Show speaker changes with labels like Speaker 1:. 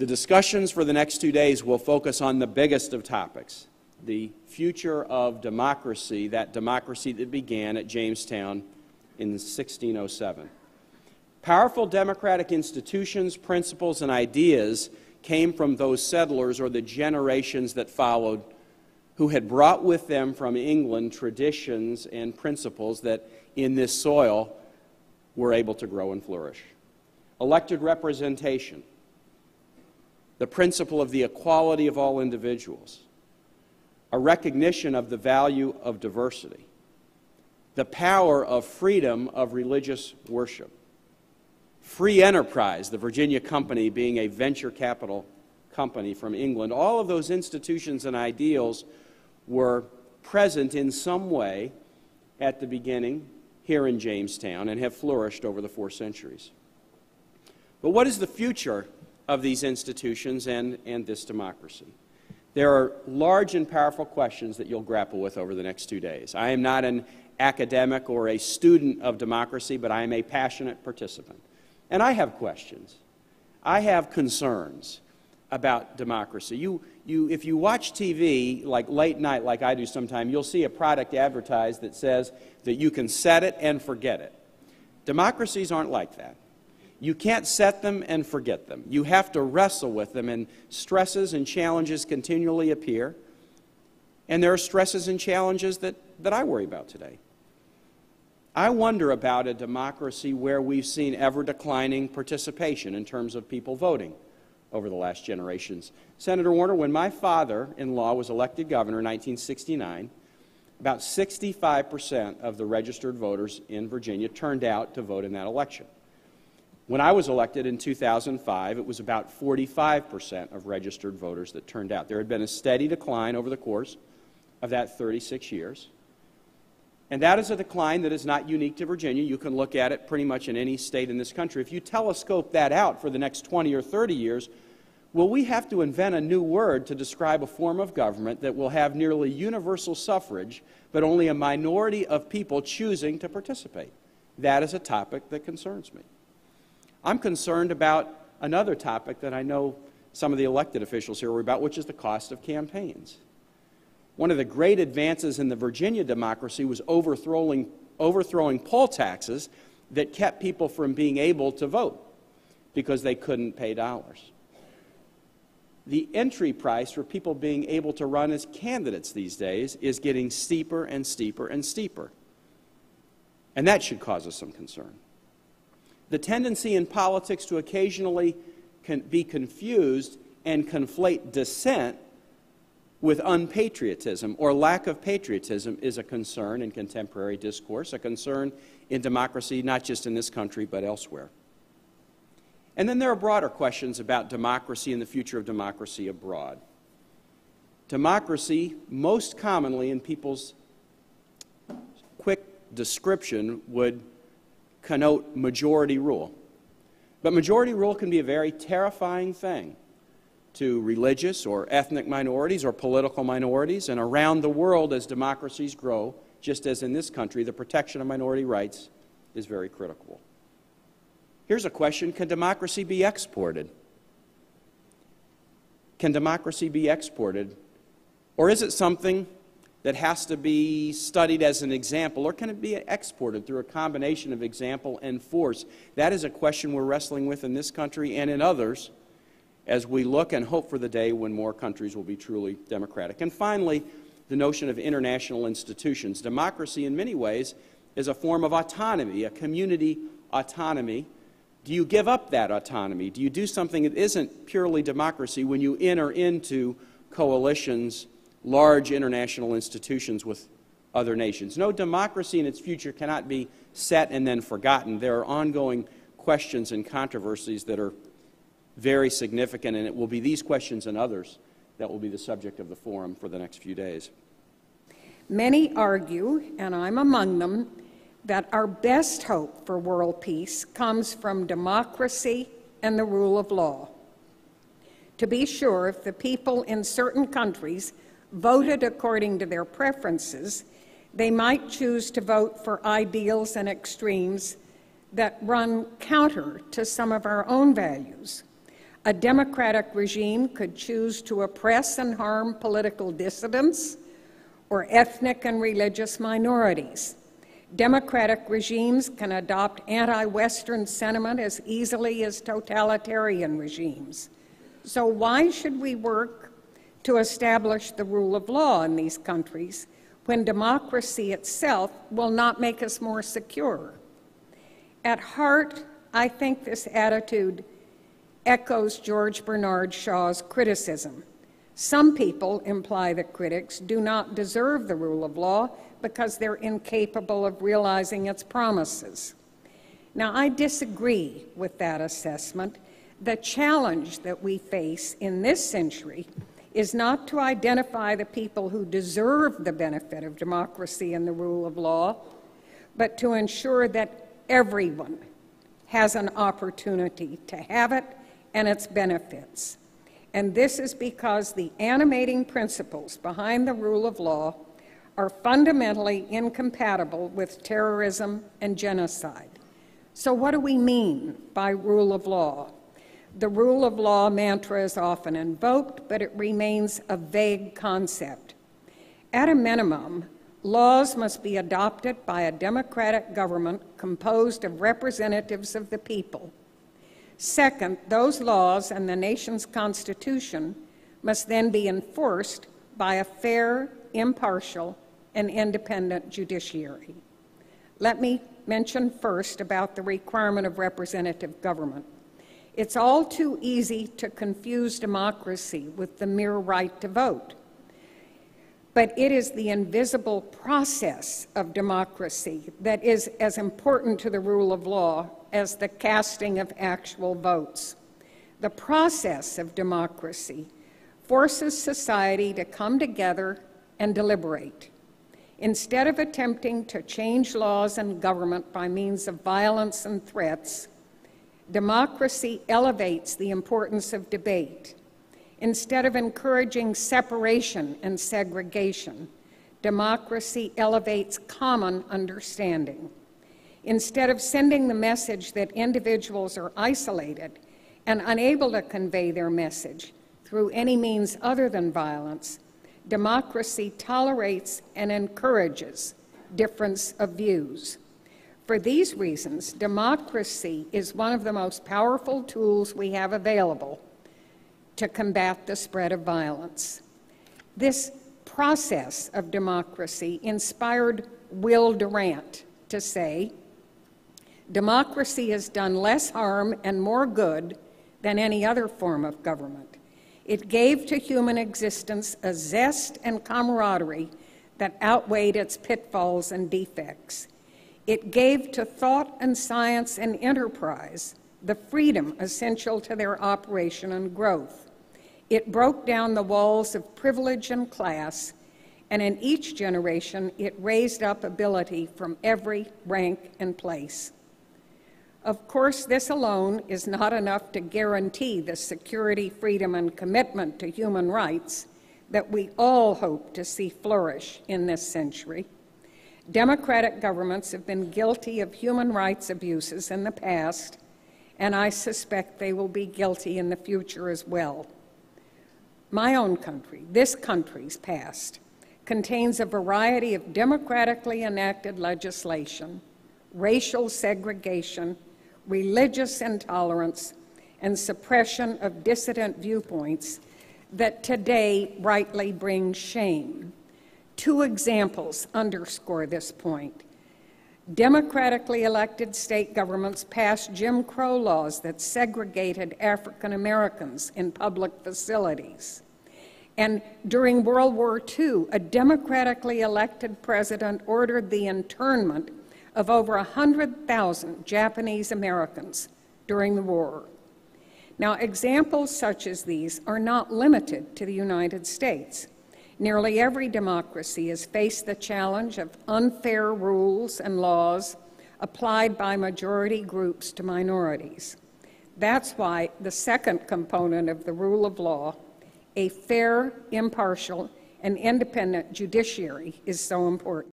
Speaker 1: The discussions for the next 2 days will focus on the biggest of topics, the future of democracy, that democracy that began at Jamestown in 1607. Powerful democratic institutions, principles, and ideas came from those settlers or the generations that followed who had brought with them from England traditions and principles that in this soil were able to grow and flourish. Elected representation, the principle of the equality of all individuals, a recognition of the value of diversity, the power of freedom of religious worship, free enterprise, the Virginia Company being a venture capital company from England. All of those institutions and ideals were present in some way at the beginning here in Jamestown and have flourished over the 4 centuries. But what is the future of these institutions and this democracy? There are large and powerful questions that you'll grapple with over the next 2 days. I am not an academic or a student of democracy, but I am a passionate participant. And I have questions. I have concerns about democracy. If you watch TV, like late night, like I do sometimes, you'll see a product advertised that says that you can set it and forget it. Democracies aren't like that. You can't set them and forget them. You have to wrestle with them, and stresses and challenges continually appear. And there are stresses and challenges that I worry about today. I wonder about a democracy where we've seen ever-declining participation in terms of people voting over the last generations. Senator Warner, when my father-in-law was elected governor in 1969, about 65% of the registered voters in Virginia turned out to vote in that election. When I was elected in 2005, it was about 45% of registered voters that turned out. There had been a steady decline over the course of that 36 years. And that is a decline that is not unique to Virginia. You can look at it pretty much in any state in this country. If you telescope that out for the next 20 or 30 years, will we have to invent a new word to describe a form of government that will have nearly universal suffrage, but only a minority of people choosing to participate? That is a topic that concerns me. I'm concerned about another topic that I know some of the elected officials here worry about, which is the cost of campaigns. One of the great advances in the Virginia democracy was overthrowing poll taxes that kept people from being able to vote because they couldn't pay dollars. The entry price for people being able to run as candidates these days is getting steeper and steeper and steeper. And that should cause us some concern. The tendency in politics to occasionally be confused and conflate dissent with unpatriotism or lack of patriotism is a concern in contemporary discourse, a concern in democracy, not just in this country, but elsewhere. And then there are broader questions about democracy and the future of democracy abroad. Democracy, most commonly in people's quick description, would connote majority rule. But majority rule can be a very terrifying thing to religious or ethnic minorities or political minorities, and around the world as democracies grow, just as in this country, the protection of minority rights is very critical. Here's a question: can democracy be exported? Can democracy be exported? Or is it something that has to be studied as an example, or can it be exported through a combination of example and force? That is a question we're wrestling with in this country and in others as we look and hope for the day when more countries will be truly democratic. And finally, the notion of international institutions. Democracy, in many ways, is a form of autonomy, a community autonomy. Do you give up that autonomy? Do you do something that isn't purely democracy when you enter into coalitions, large international institutions with other nations? No, democracy in its future cannot be set and then forgotten. There are ongoing questions and controversies that are very significant, and it will be these questions and others that will be the subject of the forum for the next few days.
Speaker 2: Many argue, and I'm among them, that our best hope for world peace comes from democracy and the rule of law. To be sure, if the people in certain countries voted according to their preferences, they might choose to vote for ideals and extremes that run counter to some of our own values. A democratic regime could choose to oppress and harm political dissidents or ethnic and religious minorities. Democratic regimes can adopt anti-Western sentiment as easily as totalitarian regimes. So why should we work to establish the rule of law in these countries when democracy itself will not make us more secure? At heart, I think this attitude echoes George Bernard Shaw's criticism. Some people imply that critics do not deserve the rule of law because they're incapable of realizing its promises. Now, I disagree with that assessment. The challenge that we face in this century is not to identify the people who deserve the benefit of democracy and the rule of law, but to ensure that everyone has an opportunity to have it and its benefits. And this is because the animating principles behind the rule of law are fundamentally incompatible with terrorism and genocide. So what do we mean by rule of law? The rule of law mantra is often invoked, but it remains a vague concept. At a minimum, laws must be adopted by a democratic government composed of representatives of the people. Second, those laws and the nation's constitution must then be enforced by a fair, impartial, and independent judiciary. Let me mention first about the requirement of representative government. It's all too easy to confuse democracy with the mere right to vote. But it is the invisible process of democracy that is as important to the rule of law as the casting of actual votes. The process of democracy forces society to come together and deliberate. Instead of attempting to change laws and government by means of violence and threats, democracy elevates the importance of debate. Instead of encouraging separation and segregation, democracy elevates common understanding. Instead of sending the message that individuals are isolated and unable to convey their message through any means other than violence, democracy tolerates and encourages difference of views. For these reasons, democracy is one of the most powerful tools we have available to combat the spread of violence. This process of democracy inspired Will Durant to say, "Democracy has done less harm and more good than any other form of government. It gave to human existence a zest and camaraderie that outweighed its pitfalls and defects. It gave to thought and science and enterprise the freedom essential to their operation and growth. It broke down the walls of privilege and class, and in each generation it raised up ability from every rank and place." Of course, this alone is not enough to guarantee the security, freedom, and commitment to human rights that we all hope to see flourish in this century. Democratic governments have been guilty of human rights abuses in the past, and I suspect they will be guilty in the future as well. My own country, this country's past, contains a variety of democratically enacted legislation, racial segregation, religious intolerance, and suppression of dissident viewpoints that today rightly brings shame. Two examples underscore this point. Democratically elected state governments passed Jim Crow laws that segregated African Americans in public facilities. And during World War II, a democratically elected president ordered the internment of over 100,000 Japanese Americans during the war. Now, examples such as these are not limited to the United States. Nearly every democracy has faced the challenge of unfair rules and laws applied by majority groups to minorities. That's why the second component of the rule of law, a fair, impartial, and independent judiciary, is so important.